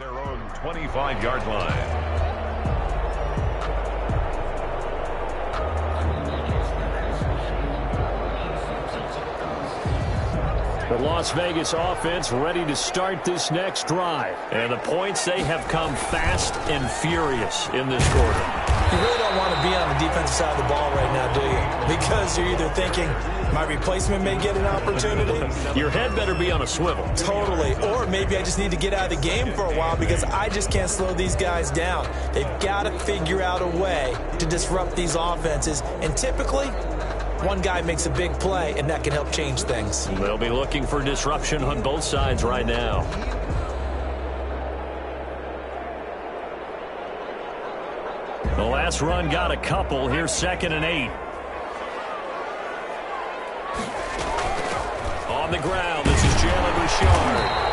Their own 25-yard line. The Las Vegas offense ready to start this next drive. And the points, they have come fast and furious in this quarter. You really don't want to be on the defensive side of the ball right now, do you? Because you're either thinking, my replacement may get an opportunity. Your head better be on a swivel. Totally. Or maybe I just need to get out of the game for a while because I just can't slow these guys down. They've got to figure out a way to disrupt these offenses. And typically, one guy makes a big play, and that can help change things. They'll be looking for disruption on both sides right now. The last run got a couple. Here's 2nd and 8. On the ground, this is Jalen Richard.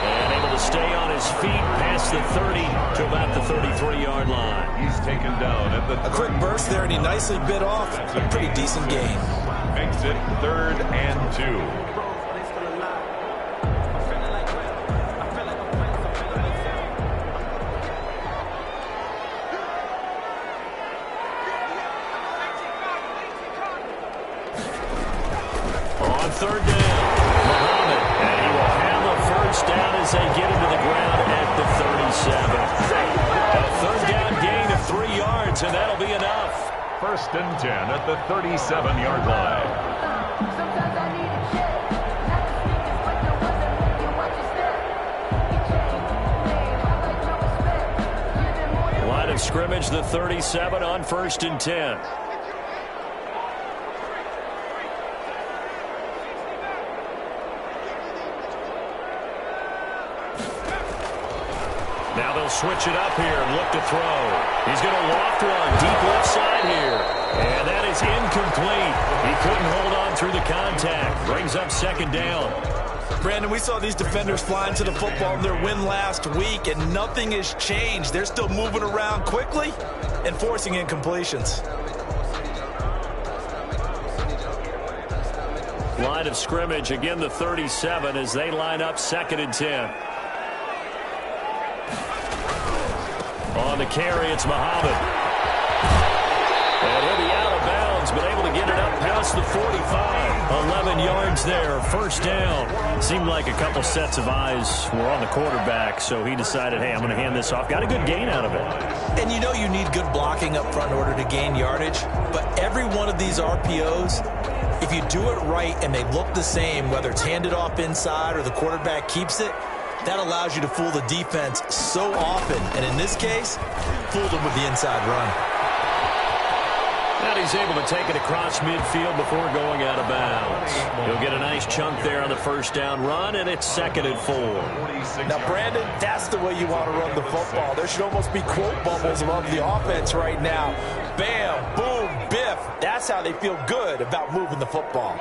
And able to stay on his feet past the 30 to about the 33-yard line. He's taken down at the... A quick burst there, and he nicely bit off a pretty decent gain. Makes it 3rd and 2. On 3rd down, Muhammad, and he will handle 1st down as they get into the ground at the 37. A 3rd down gain of 3 yards, and that'll be enough. 1st and 10 at the 37-yard line. Line of scrimmage, the 37 on 1st and 10. Now they'll switch it up here and look to throw. He's going to loft one deep left side here. And that is incomplete. He couldn't hold on through the contact. Brings up 2nd down. Brandon, we saw these defenders flying to the football in their win last week, and nothing has changed. They're still moving around quickly and forcing incompletions. Line of scrimmage, again the 37 as they line up 2nd and 10. On the carry, it's Muhammad. And he'll be out of bounds, but able to get it up past the 45. 11 yards there, 1st down. Seemed like a couple sets of eyes were on the quarterback, so he decided, hey, I'm going to hand this off. Got a good gain out of it. And you know you need good blocking up front in order to gain yardage, but every one of these RPOs, if you do it right and they look the same, whether it's handed off inside or the quarterback keeps it, that allows you to fool the defense so often. And in this case, fooled them with the inside run. And he's able to take it across midfield before going out of bounds. He'll get a nice chunk there on the 1st down run, and it's 2nd and 4. Now, Brandon, that's the way you want to run the football. There should almost be quote bubbles above the offense right now. Bam, boom, biff. That's how they feel good about moving the football.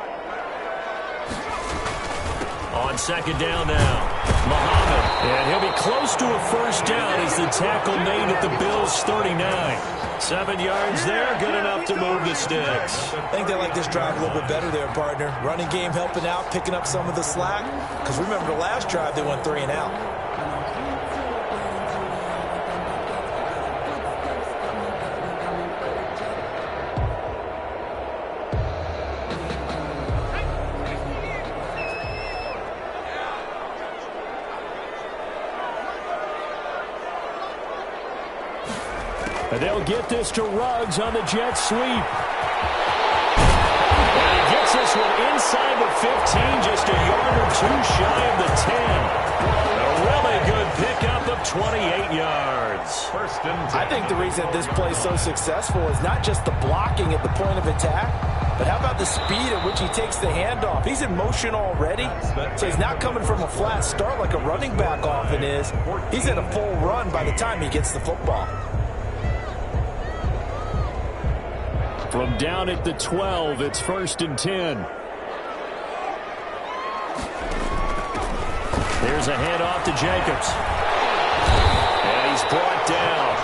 On 2nd down now, Muhammad. And he'll be close to a 1st down as the tackle made at the Bills' 39. 7 yards there, good enough to move the sticks. I think they like this drive a little bit better there, partner. Running game helping out, picking up some of the slack. Because remember the last drive, they went 3 and out. And they'll get this to Ruggs on the jet sweep. And he gets this one inside the 15, just a yard or 2 shy of the 10. A really good pickup of 28 yards. 1st and 10. I think the reason this play is so successful is not just the blocking at the point of attack, but how about the speed at which he takes the handoff? He's in motion already, so he's not coming from a flat start like a running back often is. He's in a full run by the time he gets the football. From down at the 12, it's 1st and 10. There's a handoff to Jacobs. And he's brought down.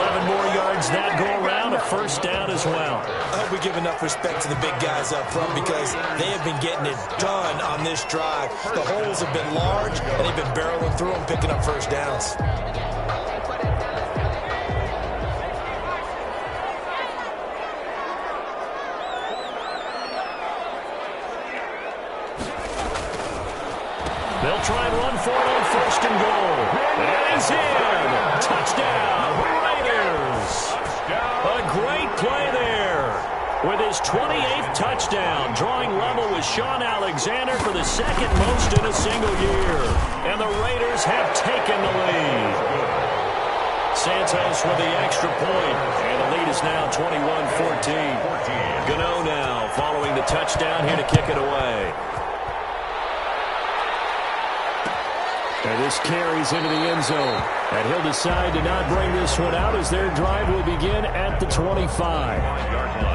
11 more yards that go around. A first down as well. I hope we give enough respect to the big guys up front because they have been getting it done on this drive. The holes have been large, and they've been barreling through them, picking up first downs. They'll try and run for it on first and goal. And he's in. Touchdown, Raiders. A great play there. With his 28th touchdown, drawing level with Shaun Alexander for the second most in a single year. And the Raiders have taken the lead. Santos with the extra point. And the lead is now 21-14. Gano now following the touchdown here to kick it away. And this carries into the end zone. And he'll decide to not bring this one out as their drive will begin at the 25.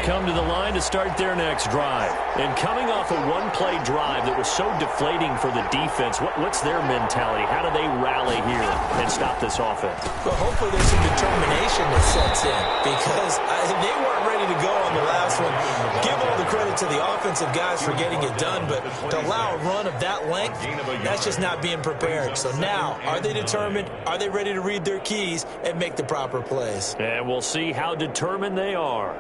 Come to the line to start their next drive. And coming off a one-play drive that was so deflating for the defense, what's their mentality? How do they rally here and stop this offense? Well, hopefully there's some determination that sets in because they weren't ready to go on the last one. Give all the credit to the offensive guys for getting it done, but to allow a run of that length, that's just not being prepared. So now, are they determined? Are they ready to read their keys and make the proper plays? And we'll see how determined they are.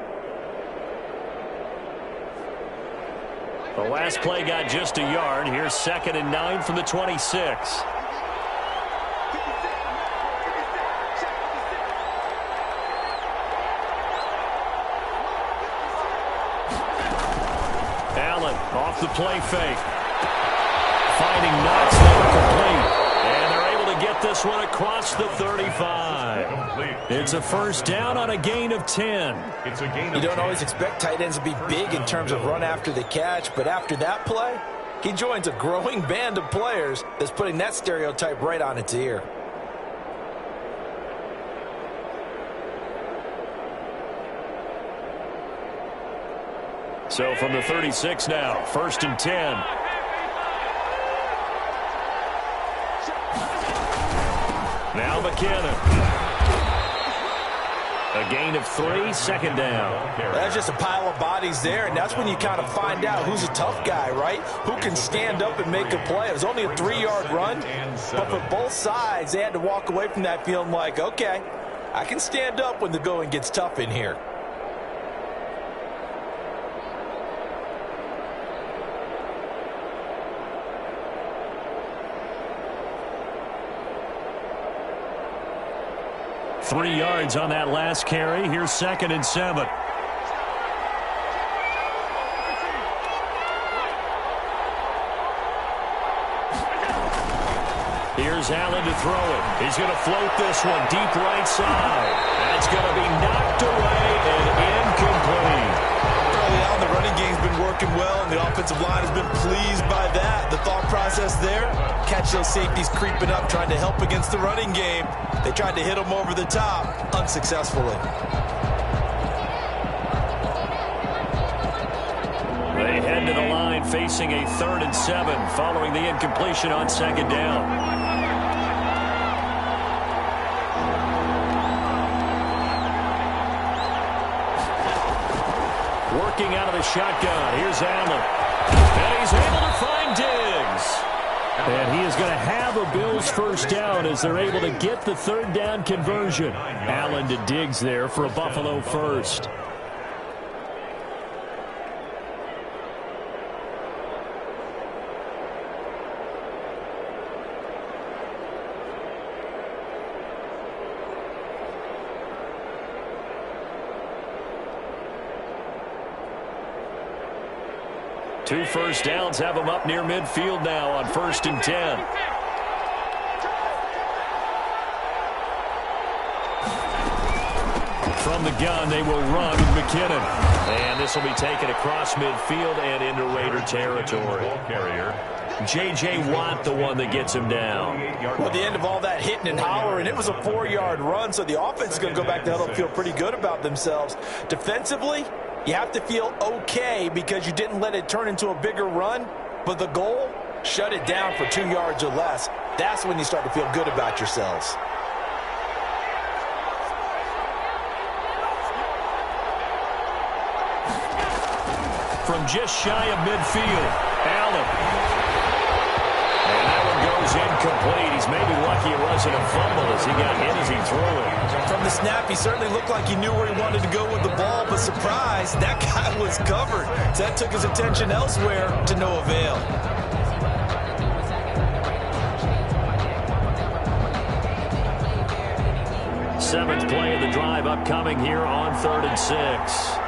The last play got just a yard. Here's 2nd and 9 from the 26. Allen off the play fake. Finding Knox, never complete. And they're able to get this one across the 35. It's a first down on a gain of 10. You don't always expect tight ends to be big in terms of run after the catch, but after that play, he joins a growing band of players that's putting that stereotype right on its ear. So from the 36 now, 1st and 10. Now McKinnon. A gain of 3, 2nd down. That's just a pile of bodies there, and that's when you kind of find out who's a tough guy, right? Who can stand up and make a play. It was only a 3-yard run, but for both sides, they had to walk away from that feeling like, okay, I can stand up when the going gets tough in here. Three yards on that last carry. Here's 2nd and 7. Here's Allen to throw it. He's going to float this one deep right side. That's going to be knocked away and incomplete. Early on, the running game's been working well, and the offensive line has been pleased by that. The thought process there, catch those safeties creeping up, trying to help against the running game. They tried to hit him over the top, unsuccessfully. They head to the line facing a 3rd and 7 following the incompletion on 2nd down. Working out of the shotgun. Here's Allen. And he's able to find Diggs. And he is going to have a Bills first down as they're able to get the 3rd down conversion. Allen to Diggs there for a Buffalo first. Two first downs have them up near midfield now on 1st and 10. From the gun, they will run with McKinnon. And this will be taken across midfield and into Raider territory. Carrier, J.J. Watt the one that gets him down. Well, at the end of all that hitting and hollering, it was a 4-yard run, so the offense is going to go back to huddle and feel pretty good about themselves. Defensively, you have to feel okay because you didn't let it turn into a bigger run, but the goal, shut it down for 2 yards or less. That's when you start to feel good about yourselves. From just shy of midfield, Allen. And that one goes incomplete. He's maybe lucky it wasn't a fumble as he got hit as he threw it. From the snap, he certainly looked like he knew where he wanted to go with the ball, but surprise, that guy was covered. So that took his attention elsewhere to no avail. Seventh play of the drive upcoming here on 3rd and 6.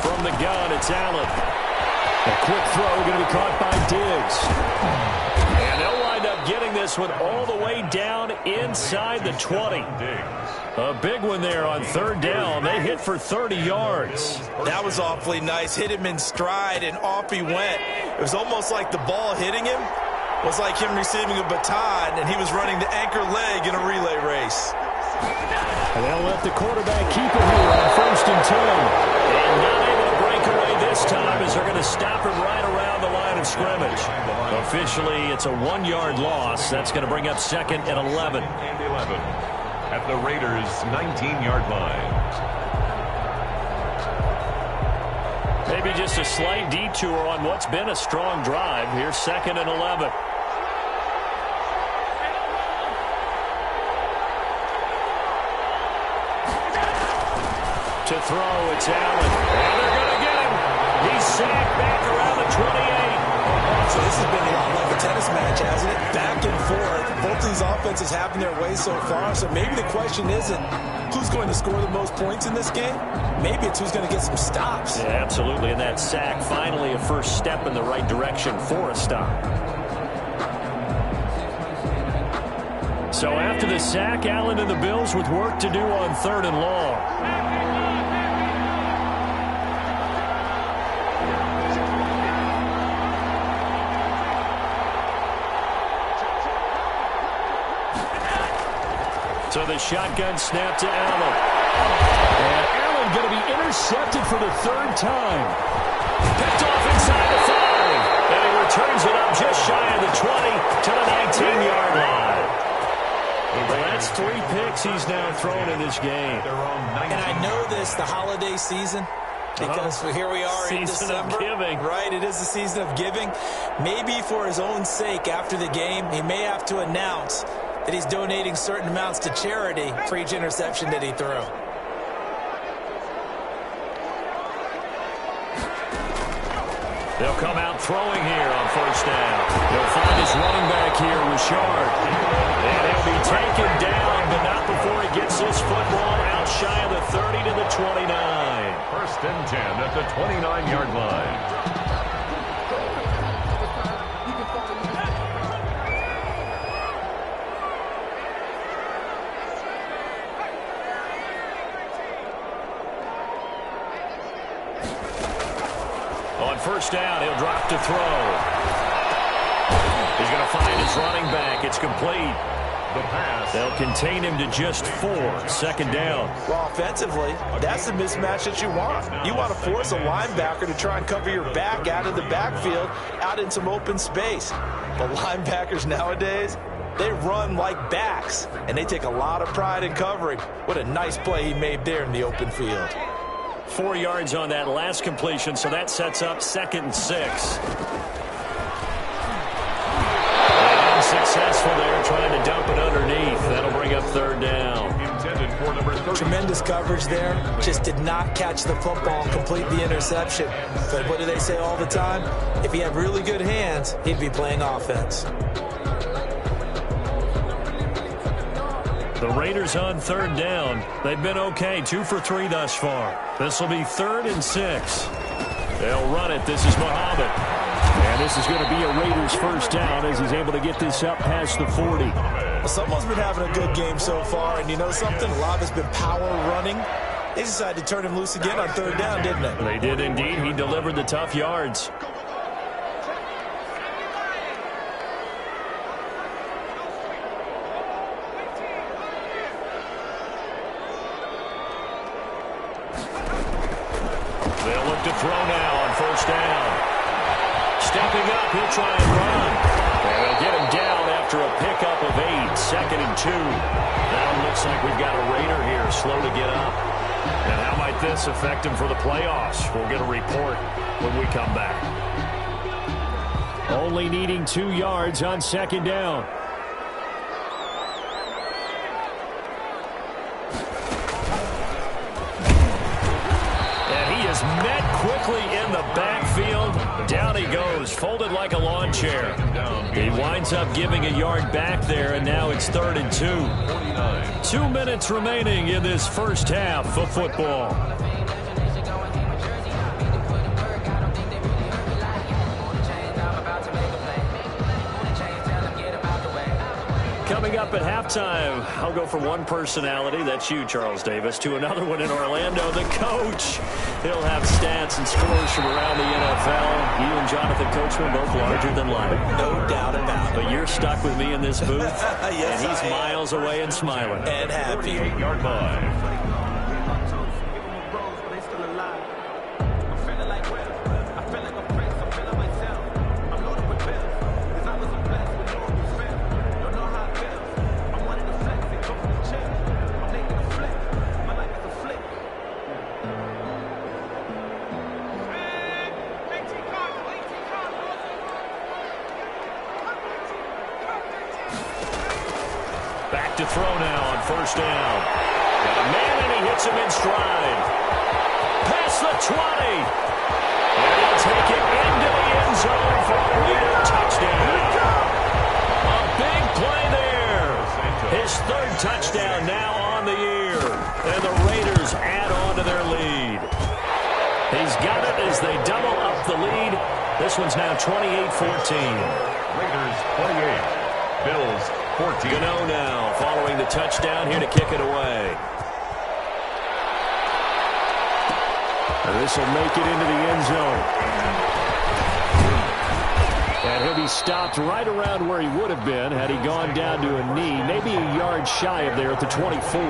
From the gun, it's Allen. A quick throw going to be caught by Diggs. And they'll wind up getting this one all the way down inside the 20. A big one there on 3rd down. They hit for 30 yards. That was awfully nice. Hit him in stride, and off he went. It was almost like the ball hitting him was like him receiving a baton, and he was running the anchor leg in a relay race. And they'll let the quarterback keep it here on 1st and 10. And not able to break away this time as they're going to stop him right around the line of scrimmage. Officially, it's a 1-yard loss. That's going to bring up 2nd and 11. And 11 at the Raiders' 19-yard line. Maybe just a slight detour on what's been a strong drive. Here's 2nd and 11. To throw, it's Allen. And they're going to get him. He's sacked back around the 28. So this has been a lot like a tennis match, hasn't it? Back and forth. Both these offenses having their way so far. So maybe the question isn't who's going to score the most points in this game. Maybe it's who's going to get some stops. Yeah, absolutely. And that sack, finally a first step in the right direction for a stop. So after the sack, Allen and the Bills with work to do on 3rd and long. So the shotgun snap to Allen. And Allen going to be intercepted for the 3rd time. Picked off inside the 5. And he returns it up just shy of the 20 to the 19-yard line. Well, that's 3 picks he's now thrown in this game. And I know this, the holiday season, because here we are in December. Season of giving. Right, it is the season of giving. Maybe for his own sake after the game, he may have to announce that he's donating certain amounts to charity for each interception that he threw. They'll come out throwing here on 1st down. They'll find his running back here, Richard. And he'll be taken down, but not before he gets this football out shy of the 30 to the 29. 1st and 10 at the 29-yard line. On 1st down, he'll drop to throw. He's going to find his running back. It's complete. The pass. They'll contain him to just 4. 2nd down. Well, offensively, that's the mismatch that you want. You want to force a linebacker to try and cover your back out of the backfield, out in some open space. But linebackers nowadays, they run like backs, and they take a lot of pride in covering. What a nice play he made there in the open field. 4 yards on that last completion, so that sets up 2nd and 6. And unsuccessful there, trying to dump it underneath. That'll bring up 3rd down. Intended for number 30. Tremendous coverage there. Just did not catch the football and complete the interception. But what do they say all the time? If he had really good hands, he'd be playing offense. The Raiders on 3rd down. They've been okay, 2 for 3 thus far. This will be 3rd and 6. They'll run it. This is Muhammad. And this is going to be a Raiders first down as he's able to get this up past the 40. Someone's been having a good game so far, and you know something? A lot of it's been power running. They decided to turn him loose again on third down, didn't they? They did indeed. He delivered the tough yards. They'll look to throw now on first down. Stepping up, he'll try and run. And they'll get him down after a pickup of 8, 2nd and 2. Now it looks like we've got a Raider here, slow to get up. And how might this affect him for the playoffs? We'll get a report when we come back. Only needing 2 yards on 2nd down. Met quickly in the backfield. Down he goes, folded like a lawn chair. He winds up giving a yard back there, and now it's 3rd and 2. 2 minutes remaining in this first half of football. Coming up at halftime, I'll go from one personality, that's you, Charles Davis, to another one in Orlando, the coach. He'll have stats and scores from around the NFL. You and Jonathan Coachman both larger than life. No doubt about it. But you're stuck with me in this booth, yes, and he's miles away and smiling. And happy. 8-yard line. Back to throw now on first down. Got a man, and he hits him in stride. Past the 20. And he'll take it into the end zone for a Raider touchdown. A big play there. His 3rd touchdown now on the year. And the Raiders add on to their lead. He's got it as they double up the lead. This one's now 28-14. Raiders 28. Bills 14. Gano now following the touchdown here to kick it away. And this will make it into the end zone. And he'll be stopped right around where he would have been had he gone down to a knee, maybe a yard shy of there at the 24.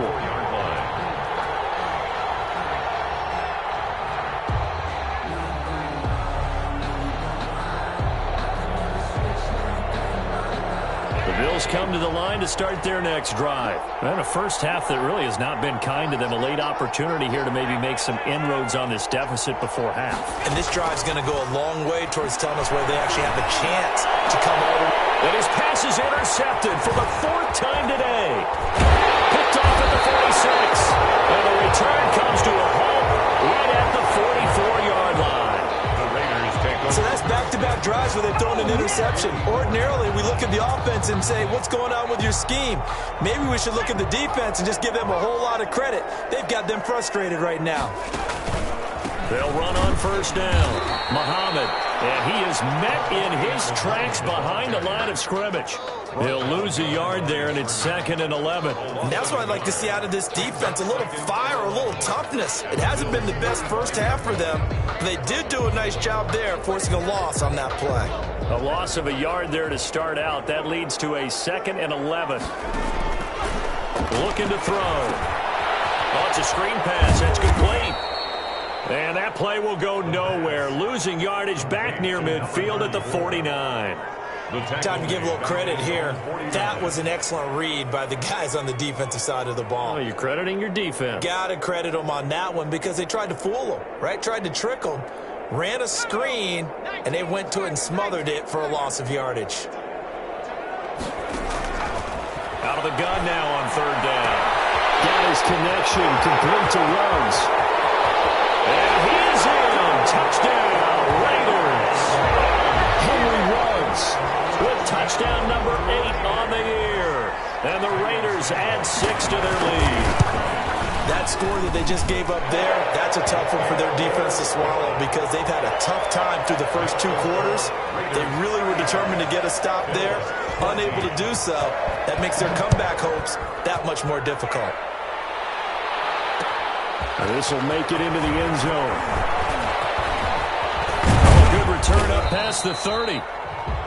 Come to the line to start their next drive. And a first half that really has not been kind to them. A late opportunity here to maybe make some inroads on this deficit before half. And this drive's going to go a long way towards telling us where they actually have a chance to come over. And his pass is intercepted for the 4th time today. Picked off at the 46. And the return comes to a halt right at the 44-yard line. The Raiders take over. So that's back-to-back drives where they've thrown an interception. Ordinarily, we look at the offense and say, what's going on with your scheme? Maybe we should look at the defense and just give them a whole lot of credit. They've got them frustrated right now. They'll run on first down. Muhammad, and he is met in his tracks behind the line of scrimmage. He'll lose a yard there, and it's 2nd and 11. And that's what I'd like to see out of this defense, a little fire, a little toughness. It hasn't been the best first half for them, but they did do a nice job there, forcing a loss on that play. A loss of a yard there to start out. That leads to a 2nd and 11. Looking to throw. Oh, it's a screen pass. That's complete. And that play will go nowhere. Losing yardage back near midfield at the 49. Time to give a little credit here. That was an excellent read by the guys on the defensive side of the ball. Oh, you're crediting your defense. Got to credit them on that one because they tried to fool them, right? Tried to trick them. Ran a screen, and they went to it and smothered it for a loss of yardage. Out of the gun now on third down. Got his connection, complete to Ruggs. And he is in. Touchdown, Raiders. Henry Ruggs with touchdown number 8 on the year. And the Raiders add 6 to their lead. That score that they just gave up there, that's a tough one for their defense to swallow because they've had a tough time through the first 2 quarters. They really were determined to get a stop there, unable to do so. That makes their comeback hopes that much more difficult. This will make it into the end zone. Oh, good return up past the 30.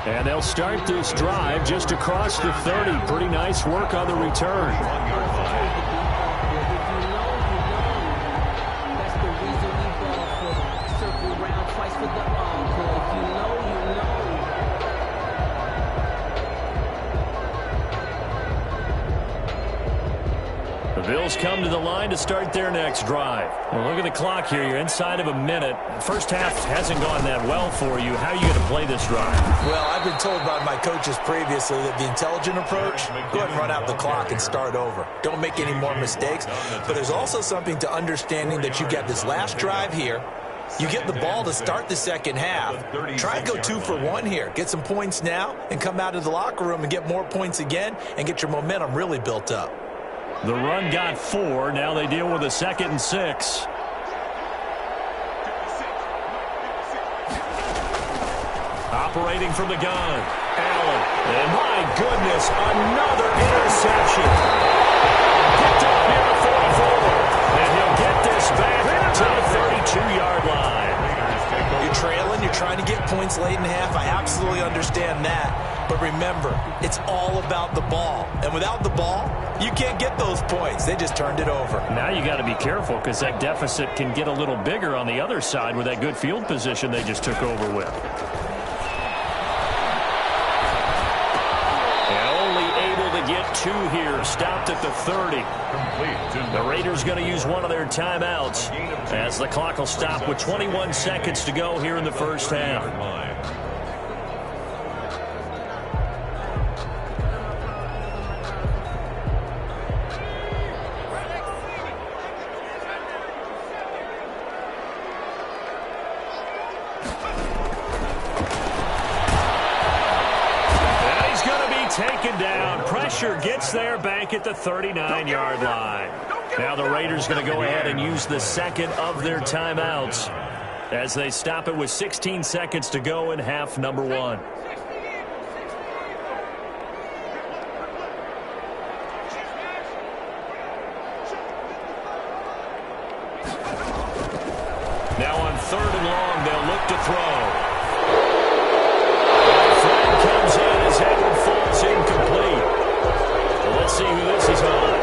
And they'll start this drive just across the 30. Pretty nice work on the return. The Bills come to the line to start their next drive. Well, look at the clock here. You're inside of a minute. First half hasn't gone that well for you. How are you going to play this drive? Well, I've been told by my coaches previously that the intelligent approach, go ahead and run out the clock and start over. Don't make any more mistakes. But there's also something to understanding that you get this last drive here. You get the ball to start the second half. Try and go 2 for 1 here. Get some points now and come out of the locker room and get more points again and get your momentum really built up. The run got 4. Now they deal with a 2nd and 6. Operating from the gun. Allen. And my goodness, another interception. Picked up near the 44. And he'll get this back to the 32-yard line. You're trailing. You're trying to get points late in half. I absolutely understand that. But remember, it's all about the ball. And without the ball, you can't get those points. They just turned it over. Now you got to be careful because that deficit can get a little bigger on the other side with that good field position they just took over with. And only able to get 2 here. Stopped at the 30. The Raiders going to use one of their timeouts as the clock will stop with 21 seconds to go here in the first half. Taken down. Pressure gets there back at the 39-yard line. Now the Raiders going to go ahead and use the second of their timeouts as they stop it with 16 seconds to go in half number 1. Now on 3rd and long, they'll look to throw. Comes in as Edward falls incomplete. Well, let's see who this is on.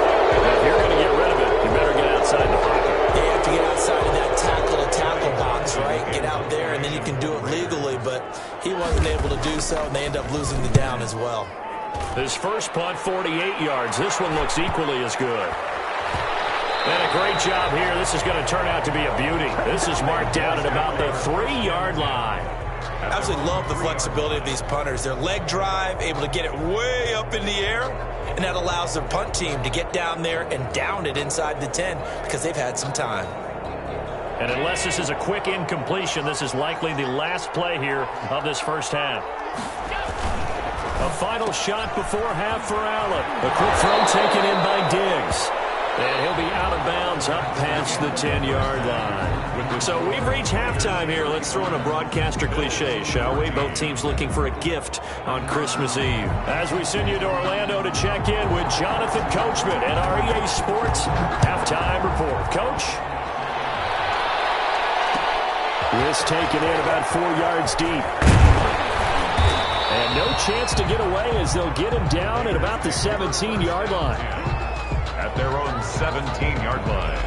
If you're going to get rid of it, you better get outside the pocket. You have to get outside of that tackle-to-tackle box, right? Get out there, and then you can do it legally. But he wasn't able to do so, and they end up losing the down as well. His first punt, 48 yards. This one looks equally as good. And a great job here. This is going to turn out to be a beauty. This is marked down at about the 3-yard line. I absolutely love the flexibility of these punters. Their leg drive, able to get it way up in the air, and that allows their punt team to get down there and down it inside the 10 because they've had some time. And unless this is a quick incompletion, this is likely the last play here of this first half. A final shot before half for Allen. A quick throw taken in by Diggs. And he'll be out of bounds up past the 10-yard line. So we've reached halftime here. Let's throw in a broadcaster cliche, shall we? Both teams looking for a gift on Christmas Eve. As we send you to Orlando to check in with Jonathan Coachman and our EA Sports halftime report. Coach? This taken in about 4 yards deep. And no chance to get away as they'll get him down at about the 17-yard line. At their own 17-yard line.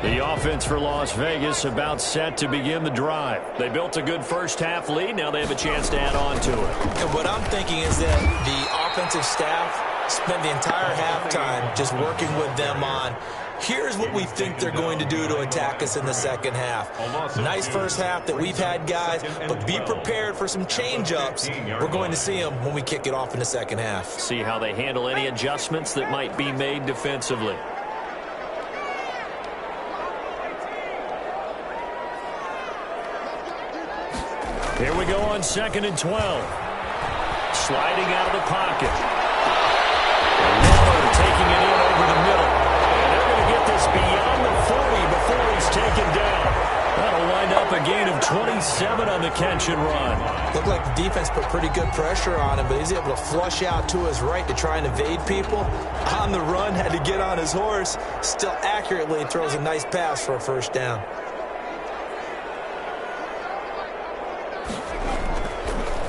The offense for Las Vegas about set to begin the drive. They built a good first half lead. Now they have a chance to add on to it. And what I'm thinking is that the offensive staff spent the entire halftime just working with them on here's what we think they're going to do to attack us in the second half. Nice first half that we've had, guys, but be prepared for some change-ups. We're going to see them when we kick it off in the second half. See how they handle any adjustments that might be made defensively. Here we go on 2nd and 12. Sliding out of the pocket. Miller taking it in over the middle. And they're going to get this beyond the 40 before he's taken down. That'll wind up a gain of 27 on the catch and run. Looked like the defense put pretty good pressure on him, but he's able to flush out to his right to try and evade people. On the run, had to get on his horse. Still accurately throws a nice pass for a first down.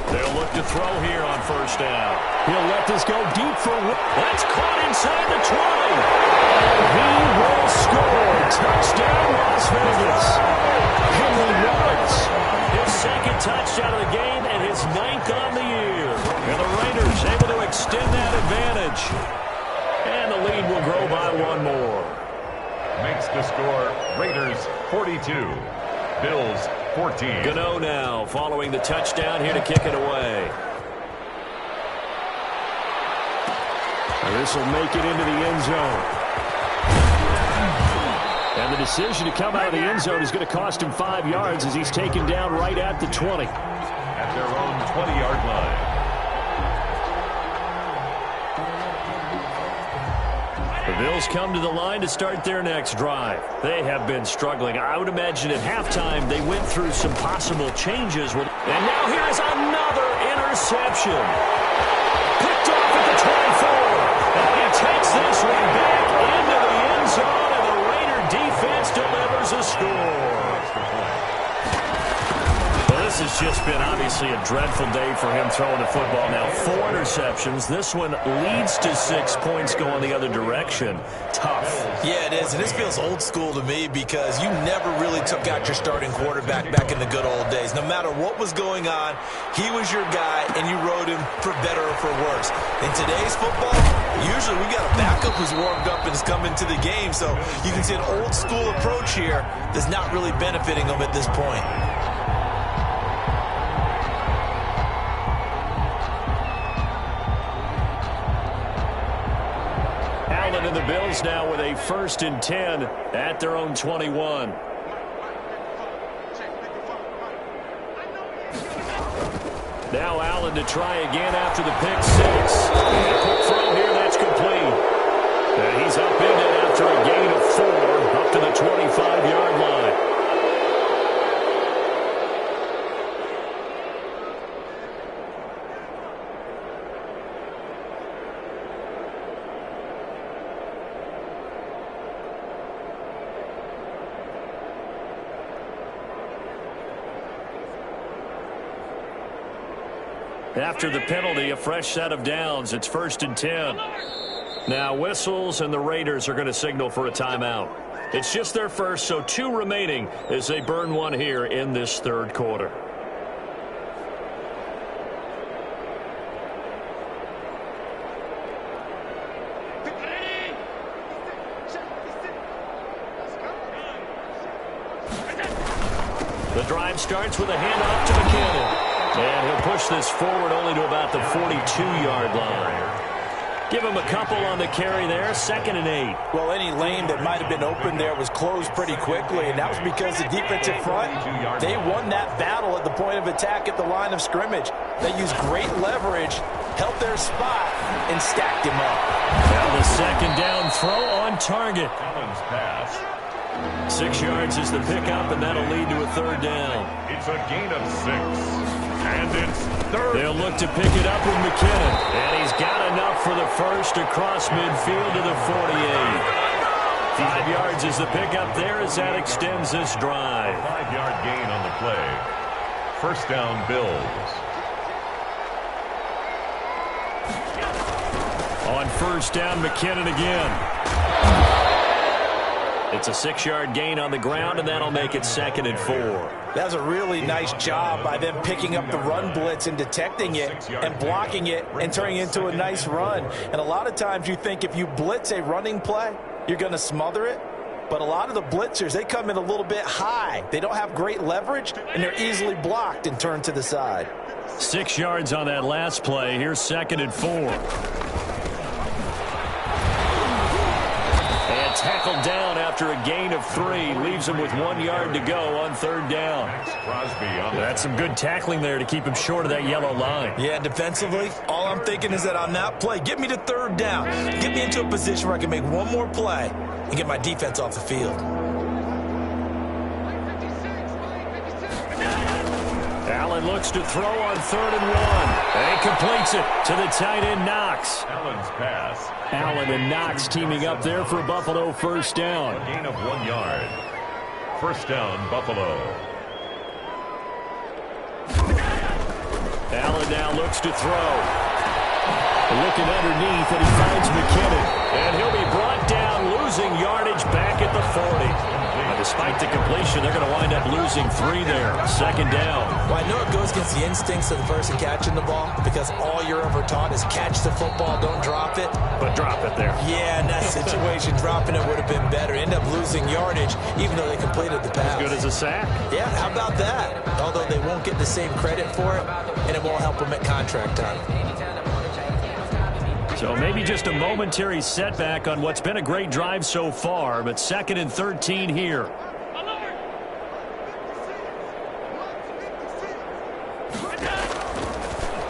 They'll look to throw here on first down. He'll let this go deep for... That's caught inside the 20. And he will score. Touchdown, Las Vegas. Henry Ruggs. His second touchdown of the game and his 9th on the year. And the Raiders able to extend that advantage. And the lead will grow by one more. Makes the score Raiders 42. Bills 14. Gano now following the touchdown here to kick it away. This will make it into the end zone. And the decision to come out of the end zone is going to cost him 5 yards as he's taken down right at the 20. At their own 20-yard line. The Bills come to the line to start their next drive. They have been struggling. I would imagine at halftime they went through some possible changes. And now here is another interception. Picked off at the 24. And he takes this one back into the end zone, and the Raider defense delivers a score. Well, this has just been obviously a dreadful day for him throwing the football. Now 4 interceptions. This one leads to 6 points going the other direction. Tough. Yeah, it is. And this feels old school to me because you never really took out your starting quarterback back in the good old days. No matter what was going on, he was your guy, and you rode him for better or for worse. In today's football, usually we got a backup who's warmed up and is coming to the game. So you can see an old school approach here that's not really benefiting him at this point. And the Bills now with a 1st and 10 at their own 21. Now Allen to try again after the pick 6. And a quick throw here, that's complete. And he's up in it after a gain of 4 up to the 25-yard line. After the penalty, a fresh set of downs. It's 1st and 10. Now whistles, and the Raiders are going to signal for a timeout. It's just their first, so 2 remaining as they burn one here in this 3rd quarter. The drive starts with a handoff to McKinnon. And he'll push this forward only to about the 42-yard line. Give him a couple on the carry there. 2nd and 8. Well, any lane that might have been open there was closed pretty quickly, and that was because the defensive front, they won that battle at the point of attack at the line of scrimmage. They used great leverage, held their spot, and stacked him up. Now the 2nd down throw on target. Collins pass. 6 yards is the pickup, and that'll lead to a 3rd down. It's a gain of 6. And it's 3rd. They'll look to pick it up with McKinnon. And he's got enough for the first across midfield to the 48. 5 yards is the pickup there as that extends this drive. 5-yard gain on the play. 1st down, Bills. On 1st down, McKinnon again. It's a 6-yard gain on the ground, and that'll make it 2nd and 4. That was a really nice job by them picking up the run blitz and detecting it and blocking it and turning it into a nice run. And a lot of times you think if you blitz a running play, you're going to smother it. But a lot of the blitzers, they come in a little bit high. They don't have great leverage, and they're easily blocked and turned to the side. 6 yards on that last play. Here's 2nd and 4. tackled down after a gain of 3. Leaves him with 1 yard to go on 3rd down. That's some good tackling there to keep him short of that yellow line. Yeah, defensively, all I'm thinking is that on that play, get me to 3rd down. Get me into a position where I can make one more play and get my defense off the field. Allen looks to throw on 3rd and 1. And he completes it to the tight end, Knox. Allen's pass. Allen and Knox teaming up there for Buffalo 1st down. A gain of 1 yard. 1st down, Buffalo. Allen now looks to throw. Looking underneath, and he finds McKinnon. And he'll be brought down, losing yardage back at the 40. Despite the completion, they're going to wind up losing 3 there. 2nd down. Well, I know it goes against the instincts of the person catching the ball because all you're ever taught is catch the football, don't drop it. But drop it there. Yeah, in that situation, dropping it would have been better. End up losing yardage, even though they completed the pass. As good as a sack. Yeah, how about that? Although they won't get the same credit for it, and it won't help them at contract time. So maybe just a momentary setback on what's been a great drive so far, but 2nd and 13 here.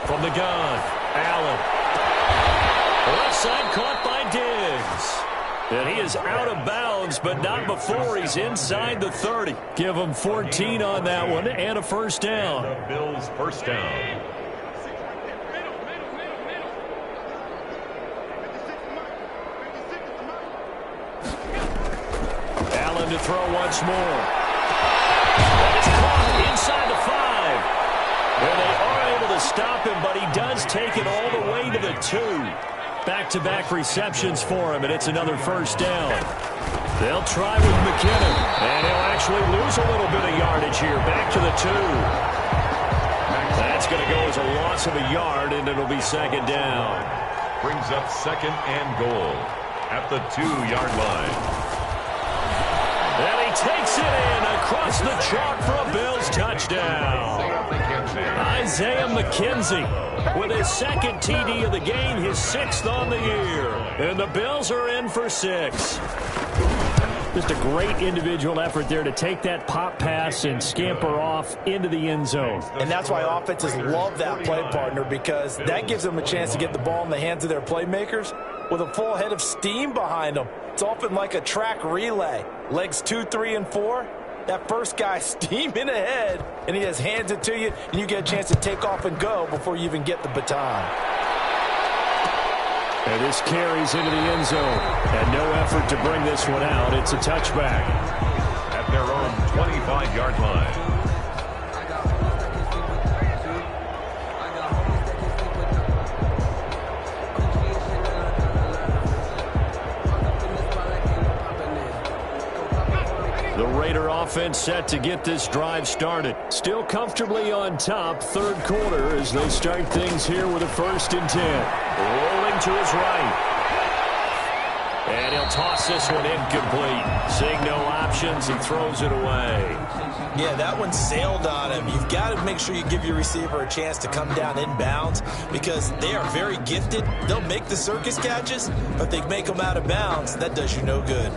From the gun, Allen. Left side caught by Diggs. And he is out of bounds, but not before he's inside the 30. Give him 14 on that one and a 1st down. The Bills' 1st down. Allen to throw once more. It's caught inside the 5. And they are able to stop him, but he does take it all the way to the 2. Back-to-back receptions for him, and it's another 1st down. They'll try with McKinnon, and he'll actually lose a little bit of yardage here. Back to the 2. That's going to go as a loss of a yard, and it'll be 2nd down. Brings up 2nd and goal at the 2-yard line. And he takes it in across the chalk for a Bills touchdown. Isaiah McKenzie with his 2nd TD of the game, his 6th on the year. And the Bills are in for 6. Just a great individual effort there to take that pop pass and scamper off into the end zone. And that's why offenses love that play partner, because that gives them a chance to get the ball in the hands of their playmakers with a full head of steam behind them. It's often like a track relay. Legs 2, 3, and 4. That first guy steaming ahead, and he just hands it to you, and you get a chance to take off and go before you even get the baton. And this carries into the end zone. And no effort to bring this one out. It's a touchback. At their own 25-yard line. The Raider offense set to get this drive started. Still comfortably on top, 3rd quarter, as they start things here with a 1st and 10. Rolling to his right. And he'll toss this one incomplete. Seeing no options, he throws it away. Yeah, that one sailed on him. You've got to make sure you give your receiver a chance to come down inbounds because they are very gifted. They'll make the circus catches, but they make them out of bounds. That does you no good.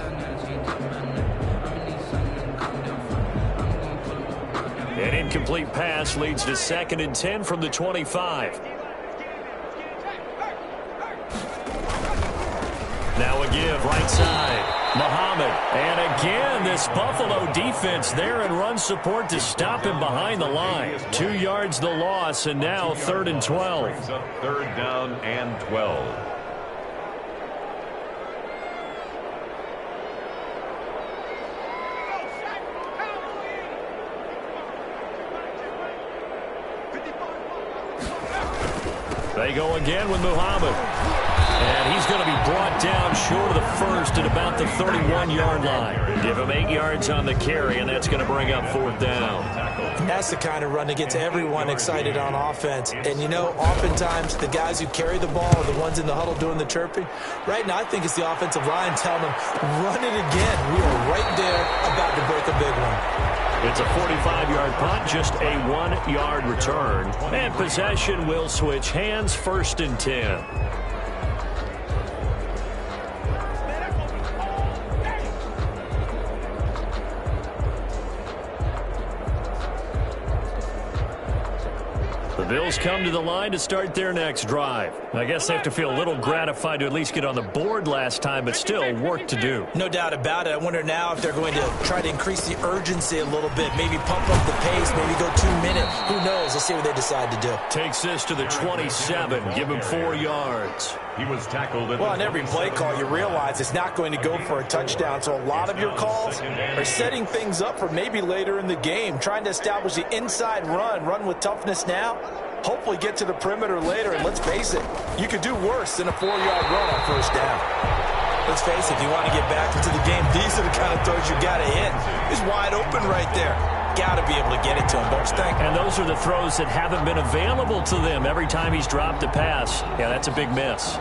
An incomplete pass leads to 2nd and 10 from the 25. Now a give right side. Muhammad. And again, this Buffalo defense there and run support to stop him behind the line. 2 yards the loss, and now 3rd and 12. Brings up 3rd down and 12. They go again with Muhammad. And he's going to be brought down short of the 1st at about the 31-yard line. Give him 8 yards on the carry, and that's going to bring up 4th down. And that's the kind of run that gets everyone excited on offense. And, you know, oftentimes the guys who carry the ball are the ones in the huddle doing the chirping. Right now, I think it's the offensive line telling them, run it again. We are right there about to break a big one. It's a 45-yard punt, just a 1-yard return. And possession will switch hands, 1st and 10. The Bills come to the line to start their next drive. I guess they have to feel a little gratified to at least get on the board last time, but still work to do. No doubt about it. I wonder now if they're going to try to increase the urgency a little bit, maybe pump up the pace, maybe go 2 minutes. Who knows? Let's see what they decide to do. Takes this to the 27. Give him 4 yards. He was tackled. Well, on every play call, you realize it's not going to go for a touchdown. So a lot of your calls are setting things up for maybe later in the game, trying to establish the inside run with toughness now, hopefully get to the perimeter later. And let's face it, you could do worse than a 4-yard run on first down. Let's face it, if you want to get back into the game, these are the kind of throws you got to hit. He's wide open right there. Got to be able to get it to him, don't you think? And those are the throws that haven't been available to them every time he's dropped a pass. Yeah, that's a big miss.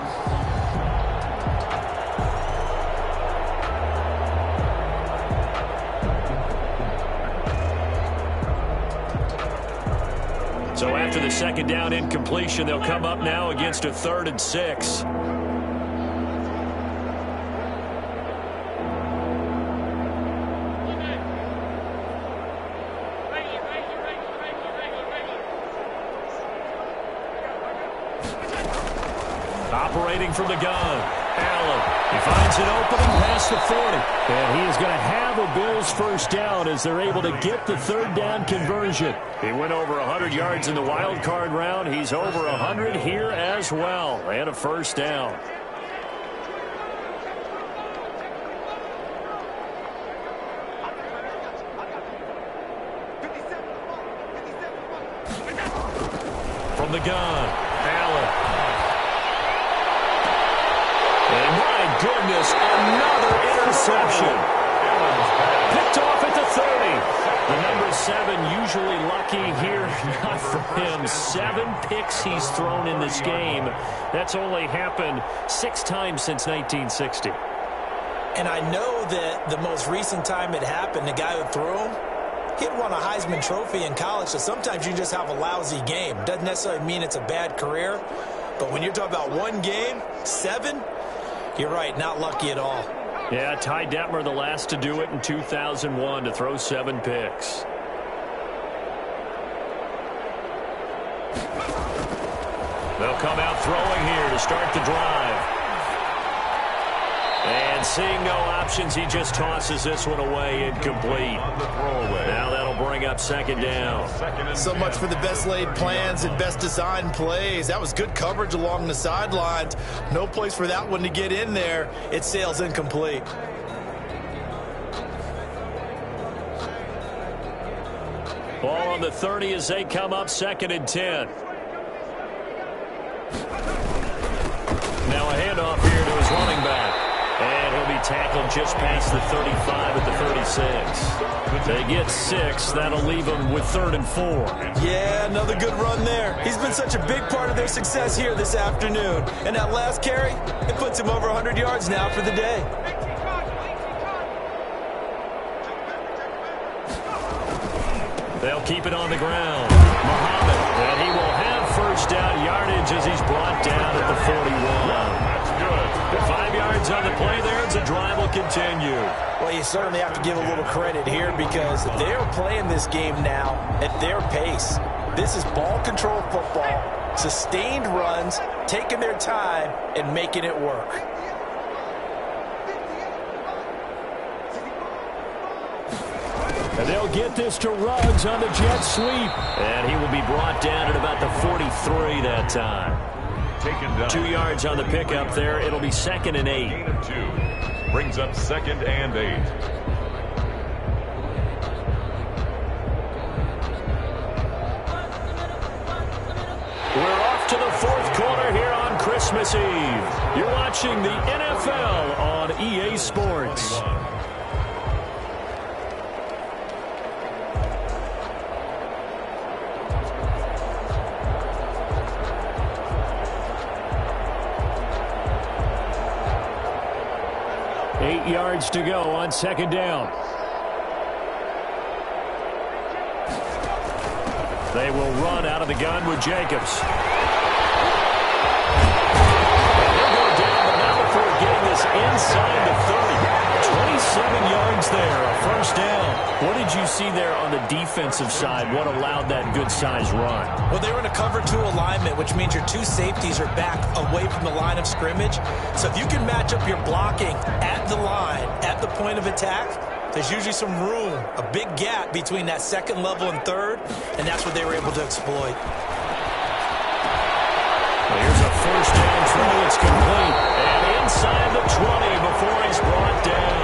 So after the second down incompletion, they'll come up now against a 3rd and 6. Operating from the gun, Allen. He finds an opening past the 40. And he is going to have a Bills first down as they're able to get the 3rd down conversion. He went over 100 yards in the wild card round. He's over 100 here as well. And a first down. From the gun, Allen. And my goodness, another interception. Picked off at the 30. The number 7 usually lucky here. Not for him. 7 picks he's thrown in this game. That's only happened 6 times since 1960. And I know that the most recent time it happened, the guy who threw him, he had won a Heisman Trophy in college, so sometimes you just have a lousy game. Doesn't necessarily mean it's a bad career. But when you're talking about one game, 7, you're right, not lucky at all. Yeah, Ty Detmer, the last to do it in 2001, to throw 7 picks. They'll come out throwing here to start the drive. And seeing no options, he just tosses this one away, incomplete. Now that'll bring up 2nd down. So much for the best laid plans and best designed plays. That was good coverage along the sidelines. No place for that one to get in there. It sails incomplete. Ball on the 30 as they come up 2nd and 10. Now a handoff here to his running back. And he'll be tackled just past the 35 at the 36. They get 6. That'll leave them with 3rd and 4. Yeah, another good run there. He's been such a big part of their success here this afternoon. And that last carry, it puts him over 100 yards now for the day. They'll keep it on the ground. Muhammad, and he will have first down yardage as he's brought down at the 41. 5 yards on the play there as the drive will continue. Well, you certainly have to give a little credit here because they're playing this game now at their pace. This is ball control football, sustained runs, taking their time and making it work. And they'll get this to Ruggs on the jet sweep. And he will be brought down at about the 43 that time. 2 yards on the pickup there. It'll be 2nd and 8. Brings up 2nd and 8. We're off to the 4th quarter here on Christmas Eve. You're watching the NFL on EA Sports. Yards to go on 2nd down. They will run out of the gun with Jacobs. They'll go down, but now before getting this inside the 30. 27 yards there, a first down. What did you see there on the defensive side? What allowed that good-sized run? Well, they were in a cover 2 alignment, which means your 2 safeties are back away from the line of scrimmage. So if you can match up your blocking at the line, at the point of attack, there's usually some room, a big gap between that second level and third, and that's what they were able to exploit. Well, here's a first down throw. It's complete. And inside the 20 before he's brought down.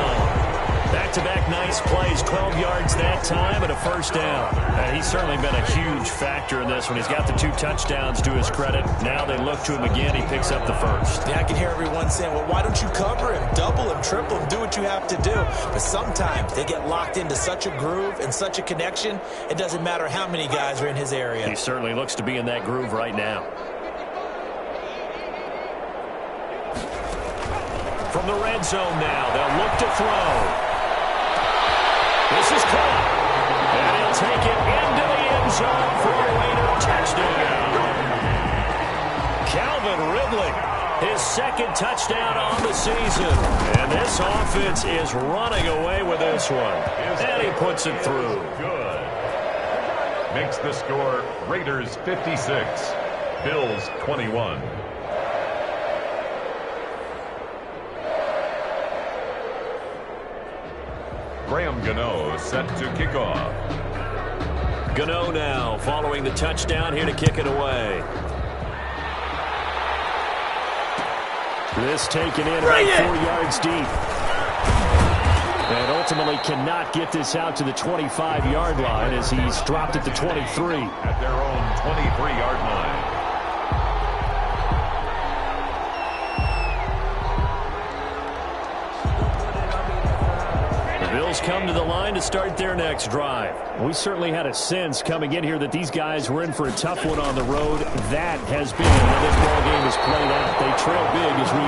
Back-to-back nice plays, 12 yards that time and a first down. And he's certainly been a huge factor in this one. He's got the 2 touchdowns to his credit. Now they look to him again. He picks up the first. Yeah, I can hear everyone saying, well, why don't you cover him, double him, triple him, do what you have to do. But sometimes they get locked into such a groove and such a connection, it doesn't matter how many guys are in his area. He certainly looks to be in that groove right now. From the red zone now, they'll look to throw. This is caught. And he'll take it into the end zone for a Raider touchdown. Calvin Ridley, his second touchdown on the season. And this offense is running away with this one. And he puts it through. Good. Makes the score Raiders 56, Bills 21. Graham Gano set to kick off. Gano now following the touchdown here to kick it away. This taken in about 4 yards deep. And ultimately cannot get this out to the 25-yard line as he's dropped at the 23. At their own 23-yard line. Bills come to the line to start their next drive. We certainly had a sense coming in here that these guys were in for a tough one on the road. That has been how this ball game has played out. They trail big as we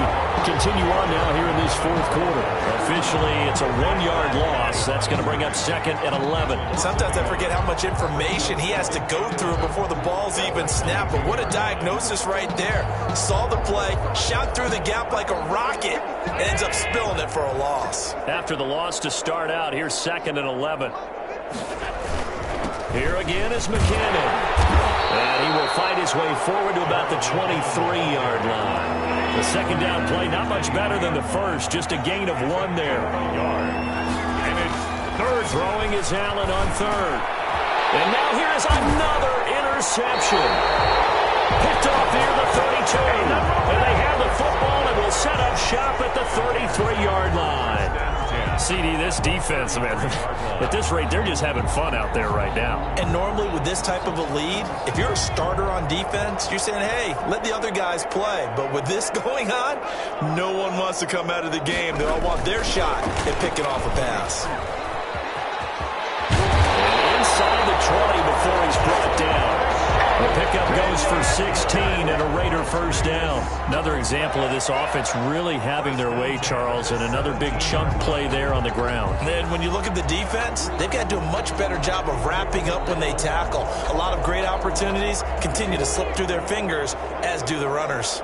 continue on now here in this fourth quarter. Officially, it's a 1-yard loss. That's going to bring up 2nd and 11. Sometimes I forget how much information he has to go through before the ball's even snapped. But what a diagnosis right there. Saw the play, shot through the gap like a rocket, and ends up spilling it for a loss. After the loss to start out, here's 2nd and 11. Here again is McKinnon. And he will fight his way forward to about the 23-yard line. The second down play, not much better than the first, just a gain of 1 there. And it's third. Throwing is Allen on third. And now here is another interception. Picked off near the 32. And they have the football and will set up shop at the 33-yard line. CD, this defense, man, at this rate, they're just having fun out there right now. And normally with this type of a lead, if you're a starter on defense, you're saying, hey, let the other guys play. But with this going on, no one wants to come out of the game. They all want their shot at picking off a pass. And inside the 20 before he's brought down. The pickup goes for 16 and a Raider first down. Another example of this offense really having their way, Charles, and another big chunk play there on the ground. And then when you look at the defense, they've got to do a much better job of wrapping up when they tackle. A lot of great opportunities continue to slip through their fingers, as do the runners.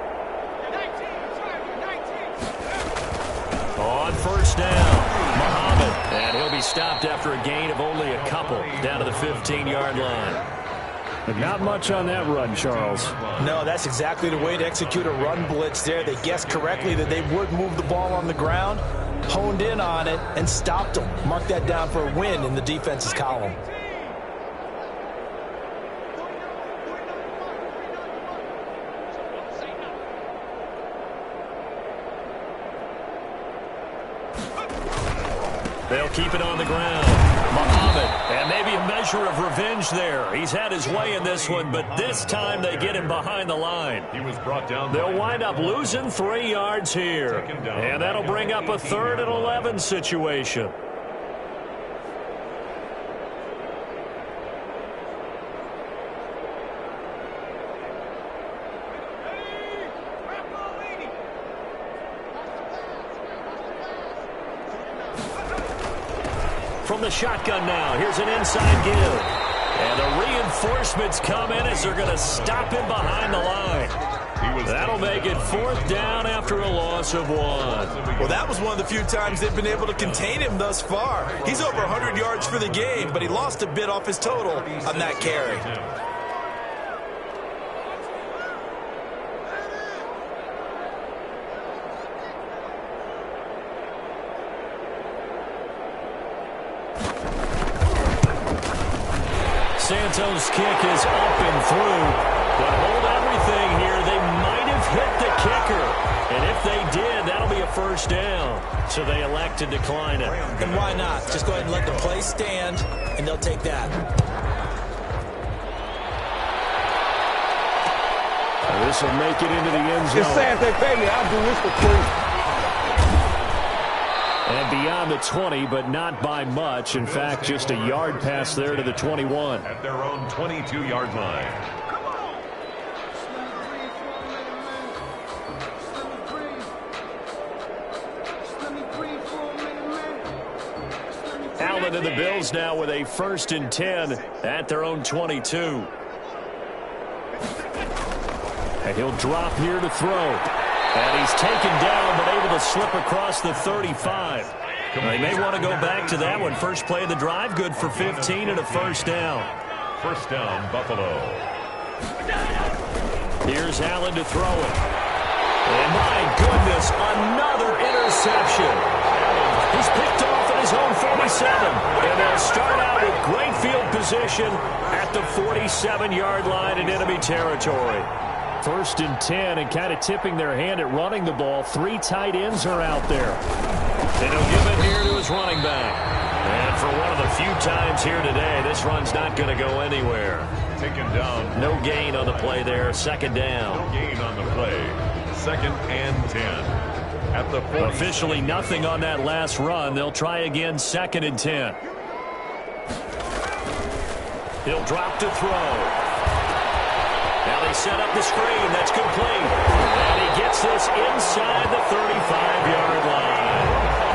On first down, Muhammad. And he'll be stopped after a gain of only a couple down to the 15-yard line. But not much on that run, Charles. No, that's exactly the way to execute a run blitz there. They guessed correctly that they would move the ball on the ground, honed in on it, and stopped them. Mark that down for a win in the defense's column. They'll keep it on the ground. Muhammad, and maybe a measure of revenge there. He's had his way in this one, but this time they get him behind the line. He was brought down. They'll wind up losing 3 yards here. And that'll bring up a 3rd and 11 situation. From the shotgun now, here's an inside give. And the reinforcements come in as they're going to stop him behind the line. That'll make it 4th down after a loss of 1. Well, that was one of the few times they've been able to contain him thus far. He's over 100 yards for the game, but he lost a bit off his total on that carry. Santos' kick is up and through. But hold everything here. They might have hit the kicker. And if they did, that'll be a 1st down. So they elect to decline it. And why not? Just go ahead and let the play stand, and they'll take that. This will make it into the end zone. Just say if they pay me, I'll do this for free. And beyond the 20, but not by much. In fact, just a yard pass there to the 21. At their own 22-yard line. Allen and the Bills now with a 1st and 10 at their own 22. And he'll drop here to throw. And he's taken down, but able to slip across the 35. They may want to go back to that one. First play of the drive, good for 15 and a 1st down. 1st down, Buffalo. Here's Allen to throw it. And my goodness, another interception. He's picked off at his own 47. And they'll start out with great field position at the 47-yard line in enemy territory. 1st and 10, and kind of tipping their hand at running the ball. 3 tight ends are out there. And he'll give it here to his running back. And for one of the few times here today, this run's not going to go anywhere. Taken down. No gain on the play there. 2nd down. No gain on the play. 2nd and 10. At the 40. Officially nothing on that last run. They'll try again, 2nd and 10. He'll drop to throw. Now they set up the screen. That's complete. And he gets this inside the 35-yard line.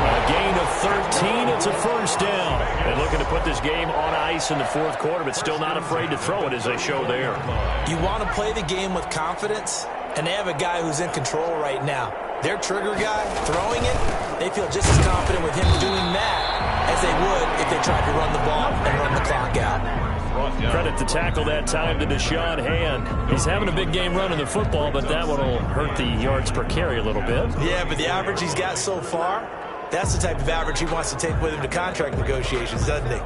A gain of 13. It's a 1st down. And looking to put this game on ice in the 4th quarter, but still not afraid to throw it as they show there. You want to play the game with confidence, and they have a guy who's in control right now. Their trigger guy, throwing it, they feel just as confident with him doing that as they would if they tried to run the ball and run the clock out. Credit to tackle that time to Deshaun Hand. He's having a big game running the football, but that one will hurt the yards per carry a little bit. Yeah, but the average he's got so far, that's the type of average he wants to take with him to contract negotiations, doesn't he?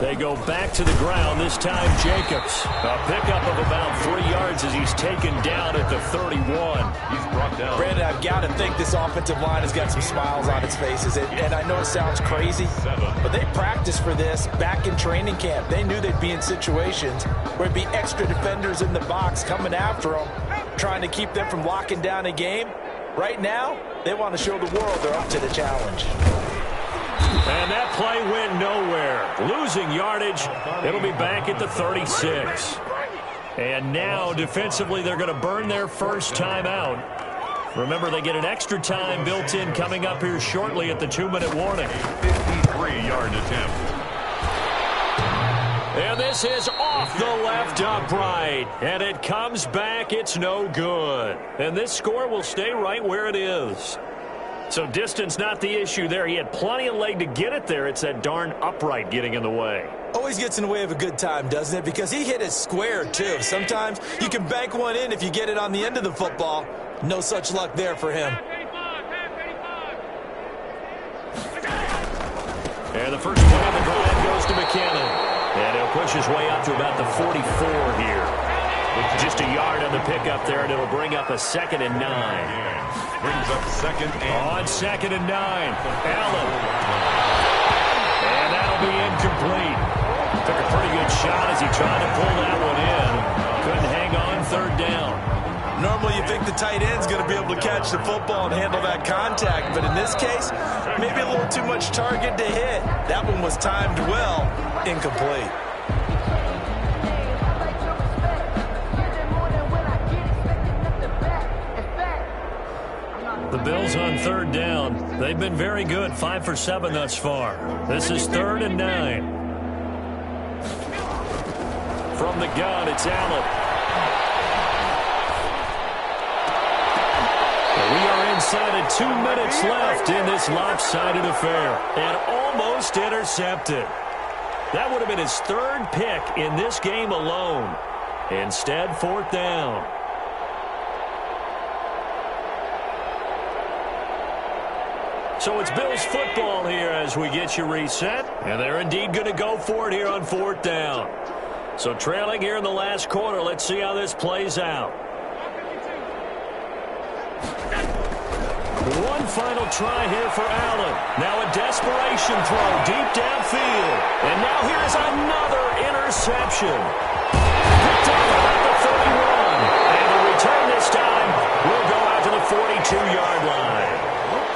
They go back to the ground, this time Jacobs. A pickup of about 3 yards as he's taken down at the 31. He's brought down. Brandon, I've got to think this offensive line has got some smiles on its faces. And I know it sounds crazy, but they practiced for this back in training camp. They knew they'd be in situations where it'd be extra defenders in the box coming after them, trying to keep them from locking down a game. Right now, they want to show the world they're up to the challenge. And that play went nowhere. Losing yardage. It'll be back at the 36. And now, defensively, they're going to burn their first time out. Remember, they get an extra time built in coming up here shortly at the 2-minute warning. 53-yard attempt. And this is off the left upright. And it comes back. It's no good. And this score will stay right where it is. So distance not the issue there. He had plenty of leg to get it there. It's that darn upright getting in the way. Always gets in the way of a good time, doesn't it? Because he hit it square, too. Sometimes you can bank one in if you get it on the end of the football. No such luck there for him. And the first play of the drive goes to McKinnon. And he'll push his way up to about the 44 here. Just a yard on the pickup there, and it'll bring up a 2nd and 9. Brings up 2nd and... On 2nd and 9, Allen. And that'll be incomplete. Took a pretty good shot as he tried to pull that one in. Couldn't hang on 3rd down. Normally you think the tight end's going to be able to catch the football and handle that contact, but in this case, maybe a little too much target to hit. That one was timed well, incomplete. The Bills on third down. They've been very good, 5 for 7 thus far. This is 3rd and 9. From the gun, it's Allen. We are inside of 2 minutes left in this lopsided affair. And almost intercepted. That would have been his 3rd pick in this game alone. Instead, 4th down. So it's Bills football here as we get you reset. And they're indeed going to go for it here on 4th down. So trailing here in the last quarter. Let's see how this plays out. One final try here for Allen. Now a desperation throw deep downfield. And now here's another interception. Picked up about the 31. And the return this time will go out to the 42-yard line.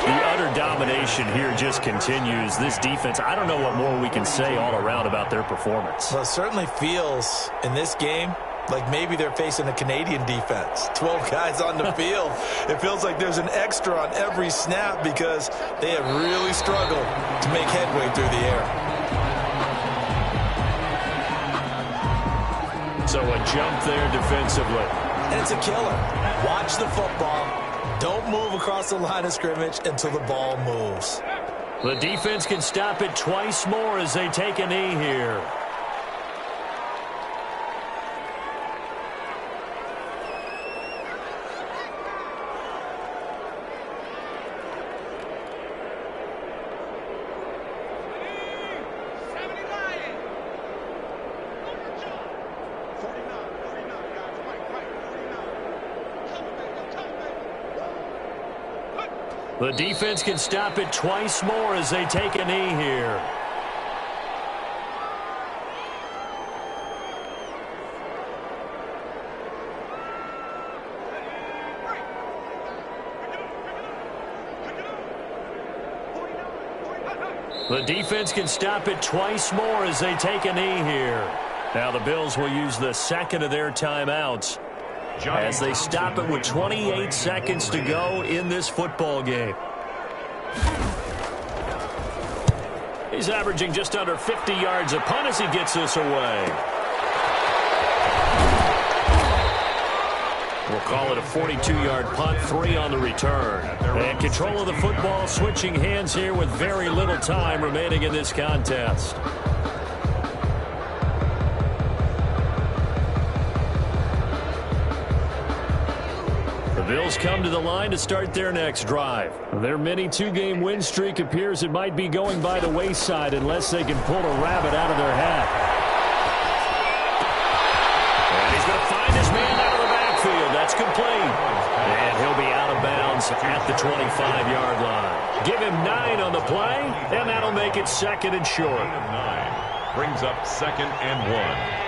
The utter domination here just continues. This defense, I don't know what more we can say all around about their performance. Well, it certainly feels in this game like maybe they're facing a Canadian defense. 12 guys on the field. It feels like there's an extra on every snap because they have really struggled to make headway through the air. So a jump there defensively. And it's a killer. Watch the football. Don't move across the line of scrimmage until the ball moves. The defense can stop it twice more as they take a knee here. The defense can stop it twice more as they take a knee here. The defense can stop it twice more as they take a knee here. Now the Bills will use the second of their timeouts as they stop it with 28 seconds to go in this football game. He's averaging just under 50 yards a punt as he gets this away. We'll call it a 42-yard punt, 3 on the return. And control of the football switching hands here with very little time remaining in this contest. The Bills come to the line to start their next drive. Their mini 2-game win streak appears it might be going by the wayside unless they can pull a rabbit out of their hat. And he's going to find his man out of the backfield. That's complete. And he'll be out of bounds at the 25-yard line. Give him 9 on the play, and that'll make it 2nd and short. 9 brings up 2nd and 1.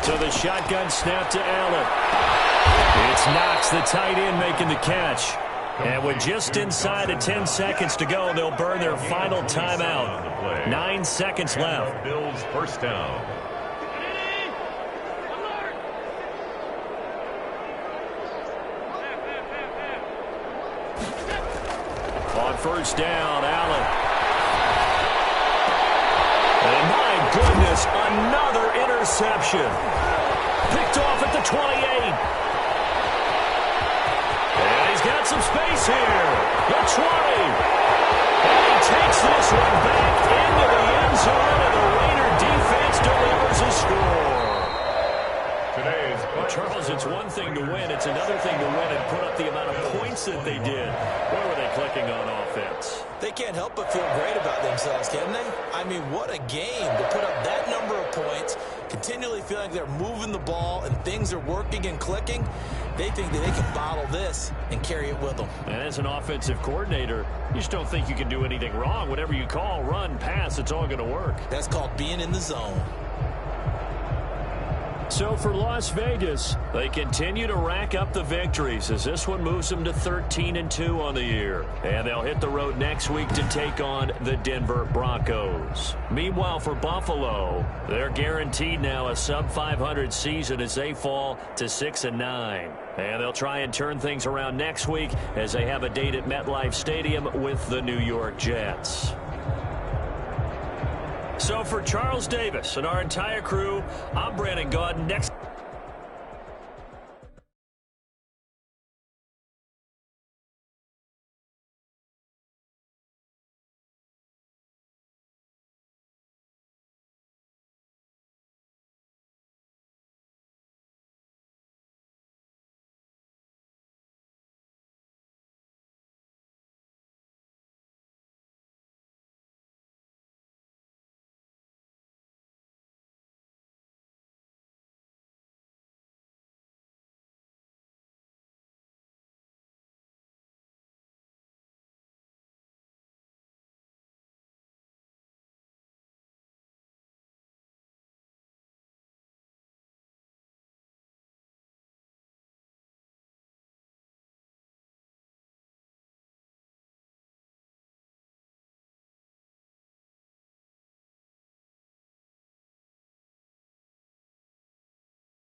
So the shotgun snap to Allen. It's Knox, the tight end, making the catch. And with just inside of 10 seconds to go, they'll burn their final timeout. 9 seconds left. Bills first down. On first down, Allen. And my goodness, another interception. Picked off at the 28. And he's got some space here. The 20. And he takes this one back into the end zone, and the Raider defense delivers a score. Well, Charles, it's one thing to win. It's another thing to win and put up the amount of points that they did. Where were they clicking on offense? They can't help but feel great about themselves, can they? I mean, what a game to put up that number of points, continually feeling like they're moving the ball and things are working and clicking. They think that they can bottle this and carry it with them. And as an offensive coordinator, you just don't think you can do anything wrong. Whatever you call, run, pass, it's all going to work. That's called being in the zone. So for Las Vegas, they continue to rack up the victories as this one moves them to 13-2 on the year. And they'll hit the road next week to take on the Denver Broncos. Meanwhile, for Buffalo, they're guaranteed now a sub-500 season as they fall to 6-9. And they'll try and turn things around next week as they have a date at MetLife Stadium with the New York Jets. So for Charles Davis and our entire crew, I'm Brandon Gaudin. Next